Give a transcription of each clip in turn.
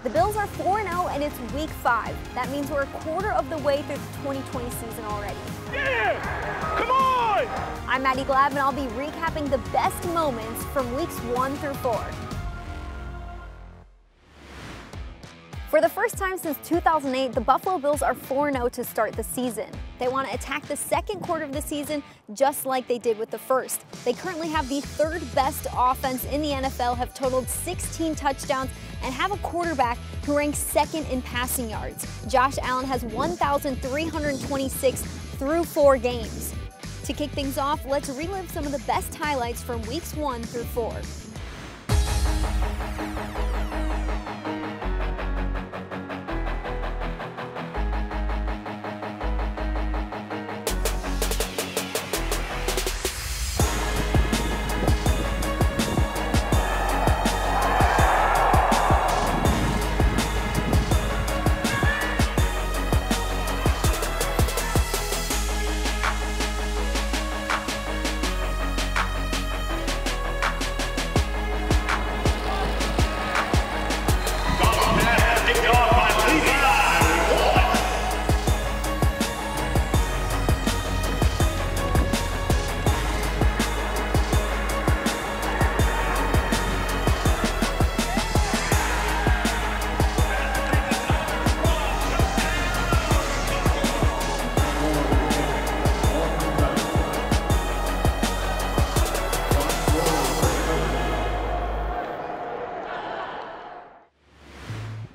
The Bills are 4-0 and it's week 5. That means we're a quarter of the way through the 2020 season already. Yeah! Come on! I'm Maddy Glab and I'll be recapping the best moments from weeks 1 through 4. For the first time since 2008, the Buffalo Bills are 4-0 to start the season. They want to attack the second quarter of the season just like they did with the first. They currently have the 3rd best offense in the NFL, have totaled 16 touchdowns, and have a quarterback who ranks 2nd in passing yards. Josh Allen has 1,326 through 4 games. To kick things off, let's relive some of the best highlights from weeks 1 through 4.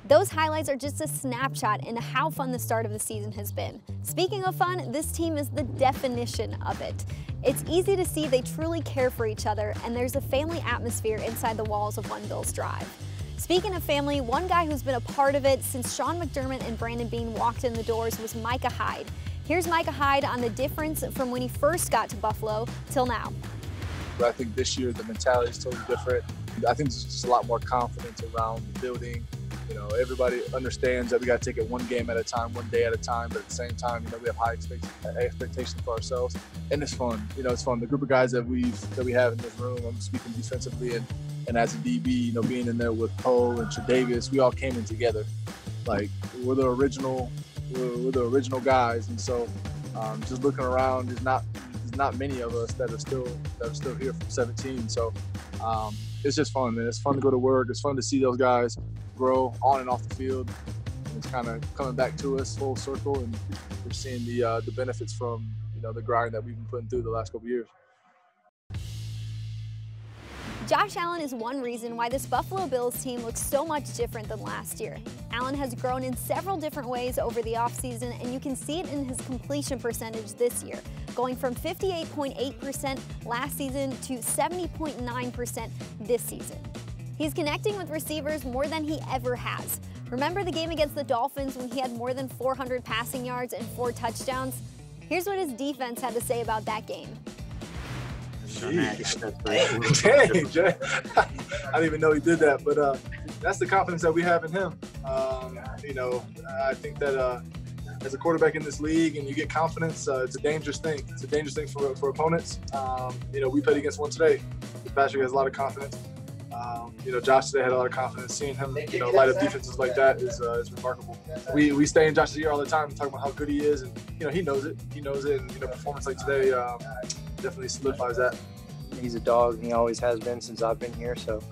Those highlights are just a snapshot into how fun the start of the season has been. Speaking of fun, this team is the definition of it. It's easy to see they truly care for each other, and there's a family atmosphere inside the walls of One Bills Drive. Speaking of family, one guy who's been a part of it since Sean McDermott and Brandon Beane walked in the doors was Micah Hyde. Here's Micah Hyde on the difference from when he first got to Buffalo till now. I think this year the mentality is totally different. I think there's just a lot more confidence around the building. You know, everybody understands that we got to take it one game at a time, one day at a time, but at the same time, you know, we have high expectations for ourselves, and it's fun. You know, it's fun. The group of guys that we have in this room, I'm speaking defensively and as a DB, you know, being in there with Poe and Tre'Davious, we all came in together. Like, we're the original guys, and so just looking around, there's not many of us that are still here from 17. So it's just fun, man. It's fun to go to work. It's fun to see those guys grow on and off the field. And it's kind of coming back to us full circle, and we're seeing the benefits from, you know, the grind that we've been putting through the last couple of years. Josh Allen is one reason why this Buffalo Bills team looks so much different than last year. Allen has grown in several different ways over the offseason, and you can see it in his completion percentage this year, going from 58.8% last season to 70.9% this season. He's connecting with receivers more than he ever has. Remember the game against the Dolphins when he had more than 400 passing yards and 4 touchdowns? Here's what his defense had to say about that game. Dang, Jay. I didn't even know he did that, but that's the confidence that we have in him. You know, I think that as a quarterback in this league and you get confidence, it's a dangerous thing. It's a dangerous thing for opponents. You know, we played against one today. Patrick has a lot of confidence. You know, Josh today had a lot of confidence. Seeing him, you know, light up defenses like that is remarkable. We stay in Josh's ear all the time, talking about how good he is, and you know, he knows it. He knows it, and you know, performance like today definitely solidifies that. He's a dog, and he always has been since I've been here. So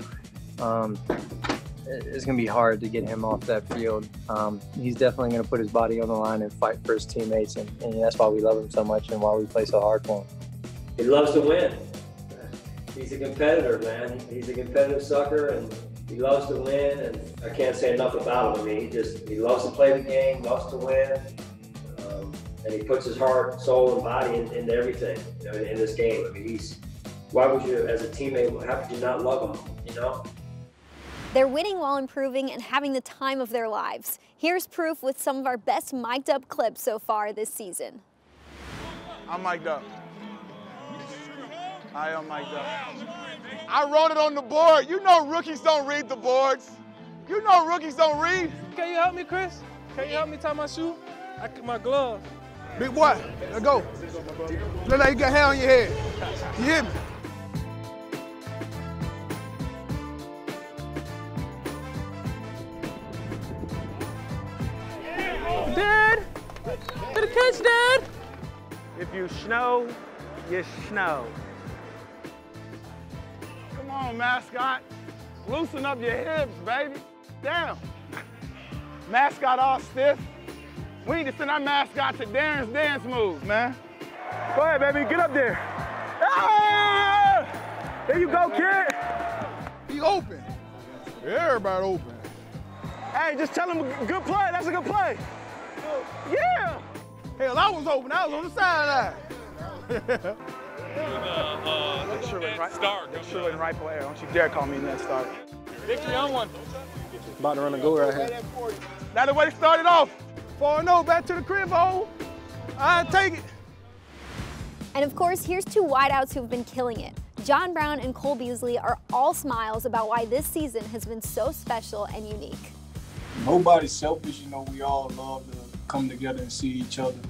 it's going to be hard to get him off that field. He's definitely going to put his body on the line and fight for his teammates, and that's why we love him so much and why we play so hard for him. He loves to win. He's a competitor, man. He's a competitive sucker, and he loves to win. And I can't say enough about him. I mean, he loves to play the game, loves to win, and he puts his heart, soul, and body into everything, you know, in this game. I mean, why would you, as a teammate, how could you not love him? You know. They're winning while improving and having the time of their lives. Here's proof with some of our best mic'd up clips so far this season. I'm mic'd up. I am mic'd up. I wrote it on the board. You know rookies don't read the boards. You know rookies don't read. Can you help me, Chris? Can you help me tie my shoe? My glove. Big boy, let's go. Look like you got hair on your head. You hear me? catch, Dad. If you snow, you snow. Come on, mascot. Loosen up your hips, baby. Damn. Mascot all stiff. We need to send our mascot to Darren's dance moves, man. Go ahead, baby, get up there. Ah! There you go, kid. He open. Everybody open. Hey, just tell him good play. That's a good play. Yeah. Hell, I was open. I was on the sideline. Make sure in rightful air. Don't you dare call me net start. Victory on one. About to run a goal right here. That's the way it started off. 4-0, back to the crib, oh. I take it. And of course, here's two wideouts who've been killing it. John Brown and Cole Beasley are all smiles about why this season has been so special and unique. Nobody's selfish, you know, we all love to come together and see each other.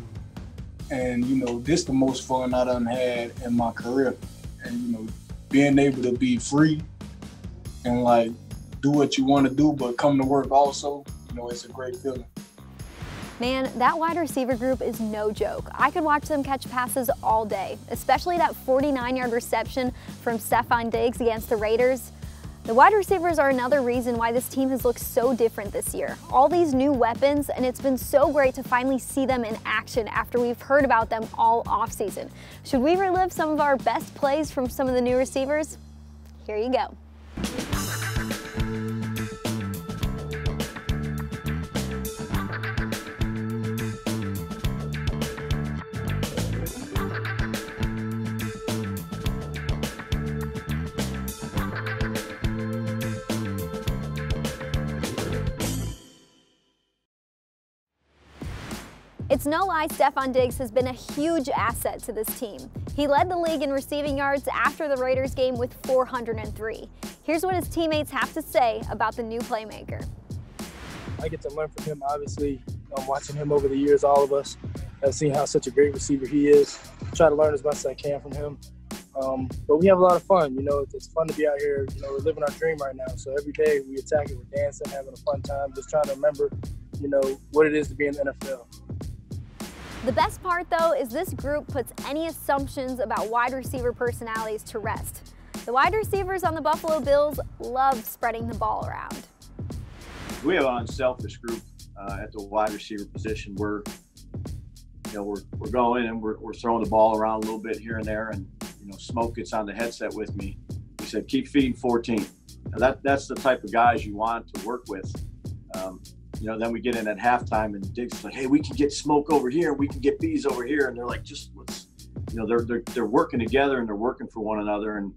And, you know, this is the most fun I done had in my career. And, you know, being able to be free and, like, do what you want to do, but come to work also, you know, it's a great feeling. Man, that wide receiver group is no joke. I could watch them catch passes all day, especially that 49-yard reception from Stefan Diggs against the Raiders. The wide receivers are another reason why this team has looked so different this year. All these new weapons, and it's been so great to finally see them in action after we've heard about them all offseason. Should we relive some of our best plays from some of the new receivers? Here you go. It's no lie, Stefan Diggs has been a huge asset to this team. He led the league in receiving yards after the Raiders game with 403. Here's what his teammates have to say about the new playmaker. I get to learn from him, obviously. Watching him over the years, all of us have seen how such a great receiver he is. Try to learn as much as I can from him. But we have a lot of fun. You know, it's fun to be out here. You know, we're living our dream right now. So every day we attack it, we're dancing, having a fun time, just trying to remember, you know, what it is to be in the NFL. The best part, though, is this group puts any assumptions about wide receiver personalities to rest. The wide receivers on the Buffalo Bills love spreading the ball around. We have an unselfish group at the wide receiver position. We're going and we're throwing the ball around a little bit here and there, and Smoke gets on the headset with me. He said, "Keep feeding 14." Now that's the type of guys you want to work with. Then we get in at halftime and Diggs is like, "Hey, we can get Smoke over here, we can get Bees over here," and they're like, "Just let's," they're working together and they're working for one another. And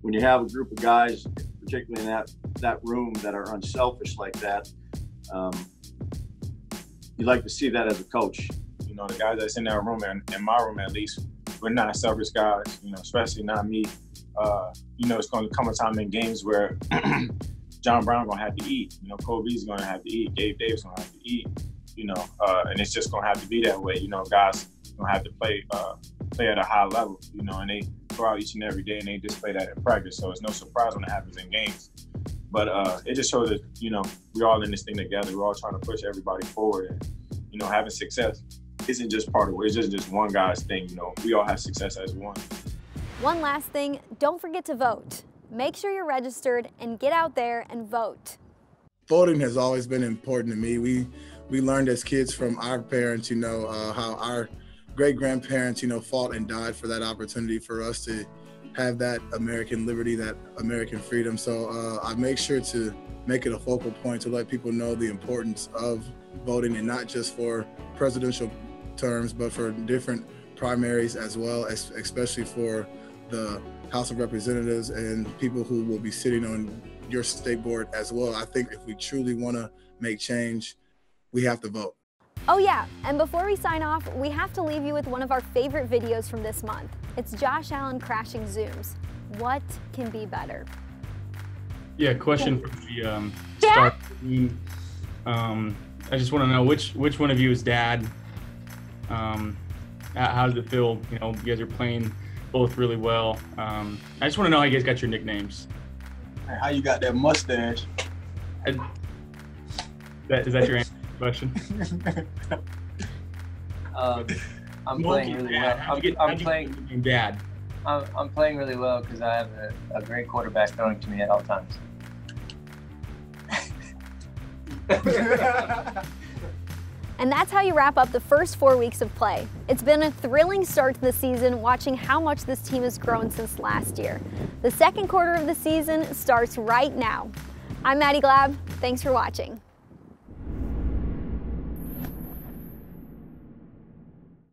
when you have a group of guys, particularly in that room, that are unselfish like that, you like to see that as a coach. The guys that's in that room, and in my room at least, we're not selfish guys. Especially not me. It's going to come a time in games where John Brown gonna have to eat. Cole Beasley gonna have to eat. Gabe Davis gonna have to eat. And it's just gonna have to be that way. Guys gonna have to play at a high level. And they go out each and every day and they display that in practice. So it's no surprise when it happens in games. But it just shows that we're all in this thing together. We're all trying to push everybody forward, and having success isn't just part of it. It's just one guy's thing. We all have success as one. One last thing, don't forget to vote. Make sure you're registered and get out there and vote. Voting has always been important to me. We learned as kids from our parents, how our great-grandparents, fought and died for that opportunity for us to have that American liberty, that American freedom. So I make sure to make it a focal point to let people know the importance of voting, and not just for presidential terms, but for different primaries as well, especially for the House of Representatives and people who will be sitting on your state board as well. I think if we truly want to make change, we have to vote. Oh yeah, and before we sign off, we have to leave you with one of our favorite videos from this month. It's Josh Allen crashing Zooms. What can be better? Yeah, question for the start team. I just want to know which one of you is dad. How does it feel? You guys are playing both really well. I just want to know how you guys got your nicknames. How you got that mustache? Is that your answer to the question? I'm playing really well. I'm playing dad. I'm playing really well because I have a great quarterback throwing to me at all times. And that's how you wrap up the first 4 weeks of play. It's been a thrilling start to the season, watching how much this team has grown since last year. The second quarter of the season starts right now. I'm Maddy Glab. Thanks for watching.